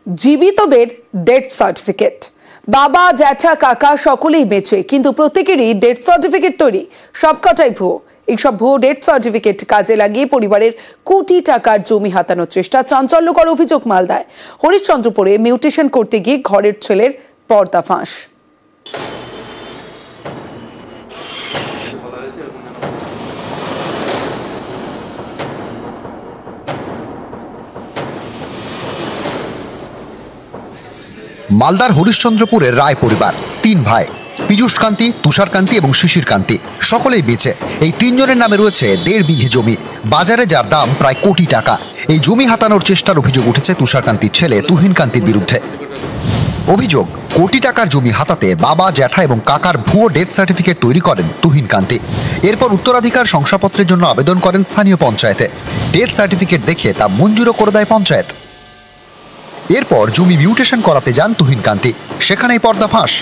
জীবিতদের death certificate. বাবা, জ্যাঠা, কাকা সকলেই বেঁচে, কিন্তু প্রত্যেকেরই ডেথ সার্টিফিকেট তৈরি, সবকটাই ভুয়ো। এইসব ভুয়ো ডেথ সার্টিফিকেট কাজে লাগিয়ে পরিবারের কোটি টাকার জমি হাতানোর চেষ্টা। চাঞ্চল্যকর অভিযোগ মালদায়। হরিশ্চন্দ্রপুরে মিউটেশন করতে গিয়ে ঘরের ছেলের পর্দাফাঁস। মালদার হরিশ্চন্দ্রপুরের রায় পরিবার, 3 ভাই, পীযূষ কান্তি, তুষার কান্তি এবং শিশির কান্তি, সকলেই বেঁচে। এই 3 জনের নামে রয়েছে 1.5 বিঘে জমি, বাজারে যার দাম প্রায় কোটি টাকা। এই জমি হাতানোর চেষ্টার অভিযোগ উঠেছে তুষার কান্তির ছেলে তুহিন কান্তির বিরুদ্ধে। অভিযোগ, কোটি টাকার জমি হাতাতে বাবা, জ্যাঠা এবং কাকার ভুয়ো ডেথ সার্টিফিকেট তৈরি করেন তুহিন কান্তি। এরপর উত্তরাধিকার শংসাপত্রের জন্য আবেদন করেন স্থানীয় পঞ্চায়েতে। ডেথ সার্টিফিকেট দেখে তা মঞ্জুরও করে দেয় পঞ্চায়েত। এরপর জমি মিউটেশন করাতে যান তুহিন কান্তি, সেখানেই পর্দাফাঁস।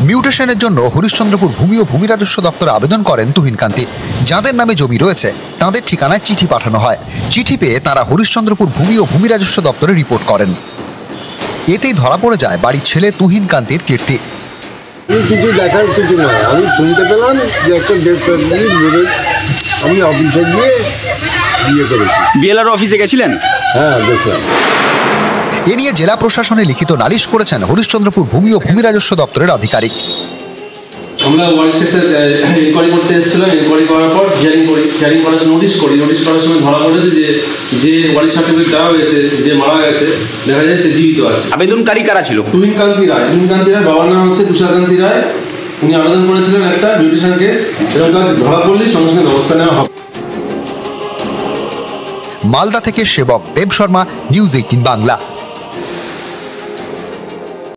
মিউটেশনের জন্য হরিশ্চন্দ্রপুর ভূমি ও ভূমি রাজস্ব দপ্তরে আবেদন করেন তুহিন কান্তি। যাদের নামে জমি রয়েছে তাদের ঠিকানায় চিঠি পাঠানো হয়। চিঠি পেয়ে তারা হরিশ্চন্দ্রপুর ভূমি ও ভূমি রাজস্ব দপ্তরে রিপোর্ট করেন। এতেই ধরা পড়ে যায় বাড়ির ছেলে তুহিন কান্তির কীর্তি। কিছু দেখার কিছু নয়, আমি শুনতে পেলাম যে একটা ডেথ সার্টিফিকেট, আমি অফিসে গিয়ে বিয়ে করেছি। বিএলআর অফিসে গেছিলেন? হ্যাঁ, দেখলাম। এ নিয়ে জেলা প্রশাসনে লিখিত নালিশ করেছেন হরিশ্চন্দ্রপুর ভূমি ও ভূমি রাজস্ব দপ্তরের আধিকারিক। আমরা ওয়ার্ড কেসে ইনকোয়ারি করতে এসেছিলাম। ইনকোয়ারি করার পর হিয়ারিং করার নোটিশ করার সময় ধরা পড়েছে যে ওয়ারি সার্টিফিকেট দেওয়া হয়েছে, যে মারা গেছে, দেখা যায় সে জীবিত আছে। আবেদনকারী কারা ছিল? তুহিন কান্তি রায়। বাবার নাম হচ্ছে তুষার কান্তি রায়। উনি আবেদন করেছিলেন একটা মিউটেশন কেস। এরকম কাজ ধরা পড়লেই সঙ্গে সঙ্গে ব্যবস্থা নেওয়া হবে। মালদা থেকে সেবক দেব শর্মা, নিউজ 18 বাংলা।